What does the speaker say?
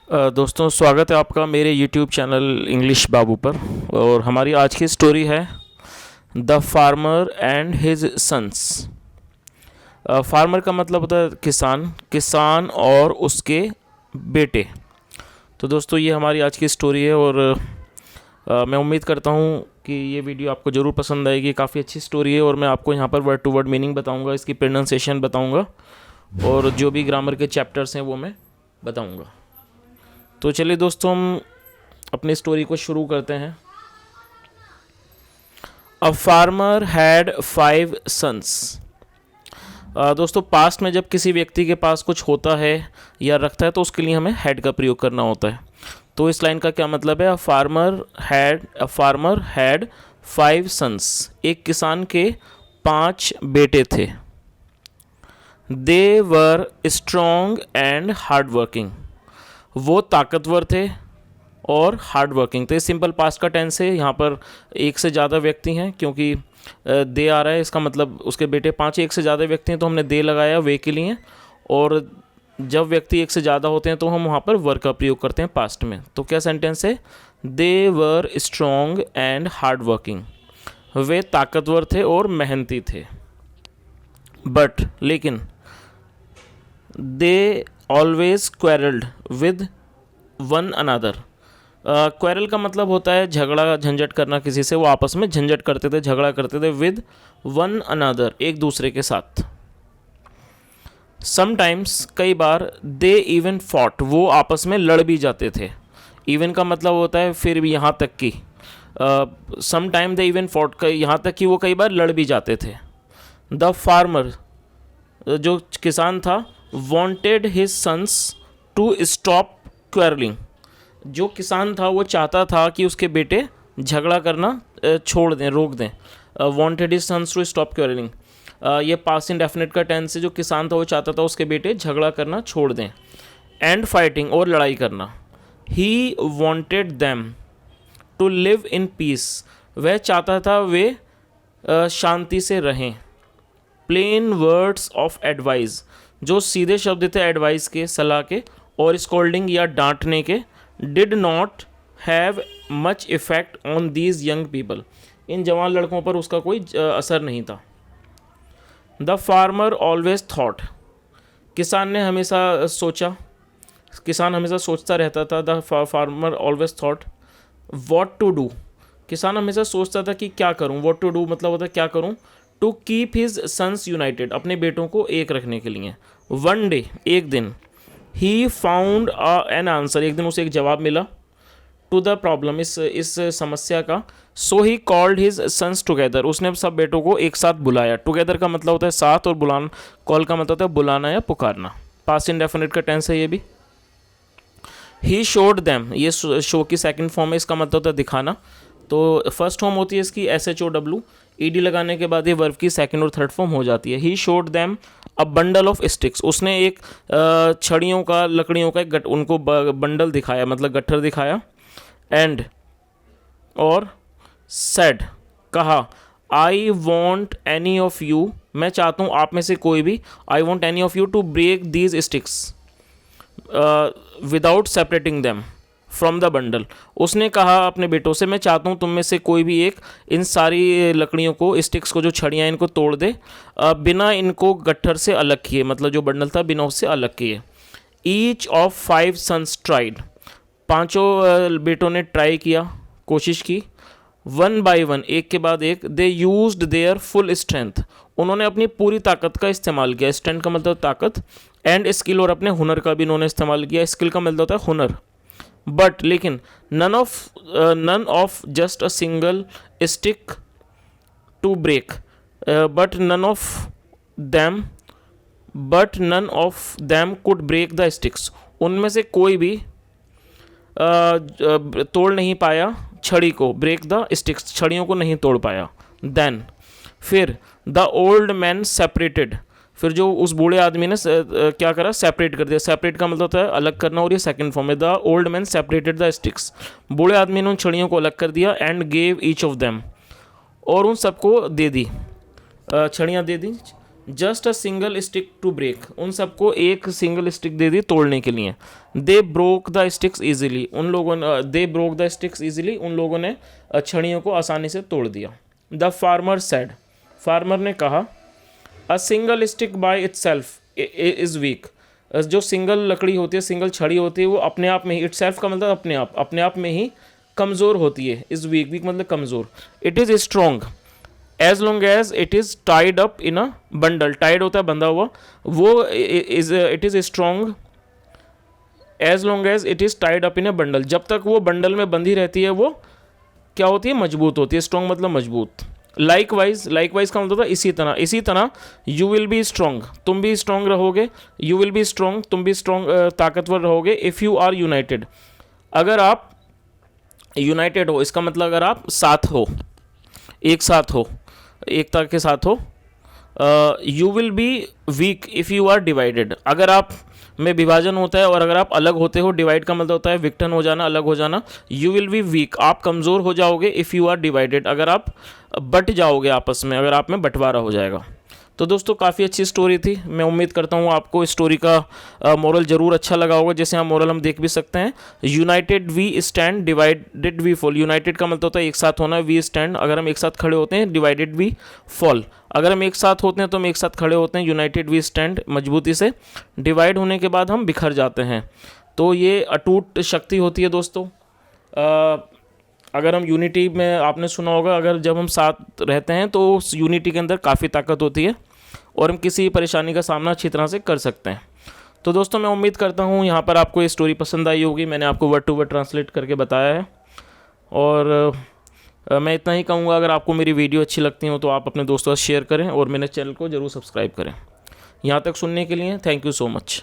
दोस्तों, स्वागत है आपका मेरे YouTube चैनल इंग्लिश बाबू पर। और हमारी आज की स्टोरी है the farmer and his sons. Farmer का मतलब होता है किसान, किसान और उसके बेटे। तो दोस्तों, ये हमारी आज की स्टोरी है और मैं उम्मीद करता हूँ कि ये वीडियो आपको ज़रूर पसंद आएगी। काफ़ी अच्छी स्टोरी है और मैं आपको यहाँ पर वर्ड टू वर्ड मीनिंग बताऊँगा, इसकी प्रोनाउंसिएशन बताऊँगा और जो भी ग्रामर के चैप्टर्स हैं वो मैं बताऊँगा। तो चलिए दोस्तों, हम अपनी स्टोरी को शुरू करते हैं। A farmer had 5 sons. दोस्तों, पास्ट में जब किसी व्यक्ति के पास कुछ होता है या रखता है तो उसके लिए हमें हैड का प्रयोग करना होता है। तो इस लाइन का क्या मतलब है? A farmer had 5 sons. एक किसान के 5 बेटे थे। They were strong and hard working. वो ताकतवर थे और हार्ड वर्किंग थे। सिंपल पास्ट का टेंस है, यहाँ पर एक से ज़्यादा व्यक्ति हैं क्योंकि दे आ रहा है, इसका मतलब उसके बेटे 5, एक से ज़्यादा व्यक्ति हैं तो हमने दे लगाया वे के लिए। और जब व्यक्ति एक से ज़्यादा होते हैं तो हम वहाँ पर वर का प्रयोग करते हैं पास्ट में। तो क्या सेंटेंस है? They were strong and hard working. वे ताकतवर थे और मेहनती थे। बट लेकिन they always quarrelled with one another. Quarrel का मतलब होता है झगड़ा, झंझट करना किसी से। वो आपस में झंझट करते थे, झगड़ा करते थे। विद वन अनदर, एक दूसरे के साथ। समटाइम्स, कई बार। दे इवन फॉट, वो आपस में लड़ भी जाते थे। इवन का मतलब होता है फिर भी, यहाँ तक कि। समटाइम दे इवन फॉट, यहाँ तक कि वो कई बार लड़ भी जाते थे। द फार्मर, जो किसान था, wanted his sons to stop quarreling। जो किसान था वो चाहता था कि उसके बेटे झगड़ा करना छोड़ दें, रोक दें। wanted his sons to stop quarreling, ये पास्ट इंडेफिनिट का टेंस है। जो किसान था वो चाहता था उसके बेटे झगड़ा करना छोड़ दें। एंड फाइटिंग, और लड़ाई करना। he wanted them to live in peace, वह चाहता था वे शांति से रहें। प्लेन वर्ड्स ऑफ एडवाइस, जो सीधे शब्द थे एडवाइस के, सलाह के, और स्कोल्डिंग या डांटने के, did not have much effect on these young people, इन जवान लड़कों पर उसका कोई असर नहीं था। द फार्मर ऑलवेज थॉट, किसान ने हमेशा सोचा, किसान हमेशा सोचता रहता था। The farmer always thought what to do, किसान हमेशा सोचता था कि क्या करूँ। वॉट टू डू मतलब होता है क्या करूँ। To keep his sons united, अपने बेटों को एक रखने के लिए। वन डे, एक दिन। ही फाउंड एन आंसर, एक दिन उसे एक जवाब मिला। टू द प्रॉब्लम, इस समस्या का। So he called his sons together, उसने सब बेटों को एक साथ बुलाया। टुगेदर का मतलब होता है साथ, और बुलाना, कॉल का मतलब होता है बुलाना या पुकारना। पास्ट इंडेफिनिट का टेंस है ये भी। ही शोड देम, ये शो की सेकंड फॉर्म है, इसका मतलब होता है दिखाना। तो फर्स्ट फॉर्म होती है इसकी SHOW, ED लगाने के बाद ये वर्ब की सेकंड और थर्ड फॉर्म हो जाती है। He showed them a bundle of sticks, उसने एक छड़ियों का, लकड़ियों का एक उनको बंडल दिखाया, मतलब गट्ठर दिखाया। एंड, और सेड, कहा, I want any of you, मैं चाहता हूँ आप में से कोई भी। I want any of you to break these sticks without separating them from the bundle. उसने कहा अपने बेटों से, मैं चाहता हूँ तुम में से कोई भी एक इन सारी लकड़ियों को, स्टिक्स को, जो छड़ियाँ इनको तोड़ दे, बिना इनको गट्ठर से अलग किए, मतलब जो बंडल था बिना उससे अलग किए। ईच ऑफ 5 सन्स ट्राइड, पांचों बेटों ने ट्राई किया, कोशिश की। वन बाय वन, एक के बाद एक। They used there full strength, उन्होंने अपनी पूरी ताकत का इस्तेमाल किया। स्ट्रेंथ का मतलब ताकत, एंड स्किल, और अपने हुनर का भी इन्होंने इस्तेमाल किया। स्किल का मतलब होता है हुनर। बट लेकिन, none of just a single stick to break, but none of them could break the sticks, उनमें से कोई भी तोड़ नहीं पाया छड़ी को। ब्रेक द स्टिक्स, छड़ियों को नहीं तोड़ पाया। देन, फिर। द ओल्ड मैन सेपरेटेड, फिर जो उस बूढ़े आदमी ने क्या करा, सेपरेट कर दिया। सेपरेट का मतलब होता है अलग करना, और ये सेकंड फॉर्म है। The old man separated the sticks, बूढ़े आदमी ने उन छड़ियों को अलग कर दिया। And gave each of them, और उन सबको दे दी, छड़ियाँ दे दी। Just a single stick to break, उन सबको एक सिंगल स्टिक दे दी तोड़ने के लिए। They broke the sticks easily, उन लोगों ने they broke the sticks easily, उन लोगों ने छड़ियों को आसानी से तोड़ दिया। द फार्मर सेड, फार्मर ने कहा, अ single stick by itself is week, जो सिंगल लकड़ी होती है, सिंगल छड़ी होती है, वो अपने आप में ही, इटसेल्फ का मतलब अपने आप में ही कमज़ोर होती है। इज़ वीक, वीक मतलब कमज़ोर। It is strong as long as it is tied up in a bundle, tied होता है बंधा हुआ, वो it is strong as long as it is tied up in a bundle, जब तक वो बंडल में बंधी रहती है वो क्या होती है, मजबूत होती है। स्ट्रॉन्ग मतलब मजबूत। लाइकवाइज, लाइकवाइज का मतलब इसी तरह, इसी तरह यू विल बी स्ट्रॉन्ग, तुम भी स्ट्रॉन्ग रहोगे। यू विल बी स्ट्रॉन्ग, तुम भी स्ट्रॉन्ग ताकतवर रहोगे। इफ़ यू आर यूनाइटेड, अगर आप यूनाइटेड हो, इसका मतलब अगर आप साथ हो, एक साथ हो, एकता के साथ हो। You will be weak if you are divided, अगर आप में विभाजन होता है और अगर आप अलग होते हो, डिवाइड का मतलब होता है विघटन हो जाना, अलग हो जाना। यू विल बी वीक, आप कमज़ोर हो जाओगे। इफ़ यू आर डिवाइडेड, अगर आप बट जाओगे आपस में, अगर आप में बंटवारा हो जाएगा। तो दोस्तों काफ़ी अच्छी स्टोरी थी। मैं उम्मीद करता हूँ आपको इस स्टोरी का मोरल ज़रूर अच्छा लगा होगा। जैसे यहाँ मोरल हम देख भी सकते हैं, united we stand, divided we fall. United का मतलब होता है एक साथ होना, वी स्टैंड अगर हम एक साथ खड़े होते हैं, डिवाइडेड वी फॉल अगर हम एक साथ होते हैं तो हम एक साथ खड़े होते हैं। यूनाइटेड वी स्टैंड मजबूती से, डिवाइड होने के बाद हम बिखर जाते हैं। तो ये अटूट शक्ति होती है दोस्तों। अगर हम यूनिटी में, आपने सुना होगा, अगर जब हम साथ रहते हैं तो उस यूनिटी के अंदर काफ़ी ताकत होती है और हम किसी परेशानी का सामना अच्छी तरह से कर सकते हैं। तो दोस्तों मैं उम्मीद करता हूँ यहाँ पर आपको ये स्टोरी पसंद आई होगी। मैंने आपको वर्ड टू वर्ड ट्रांसलेट करके बताया है। और मैं इतना ही कहूँगा, अगर आपको मेरी वीडियो अच्छी लगती हो तो आप अपने दोस्तों से शेयर करें और मेरे चैनल को ज़रूर सब्सक्राइब करें। यहाँ तक सुनने के लिए थैंक यू सो मच।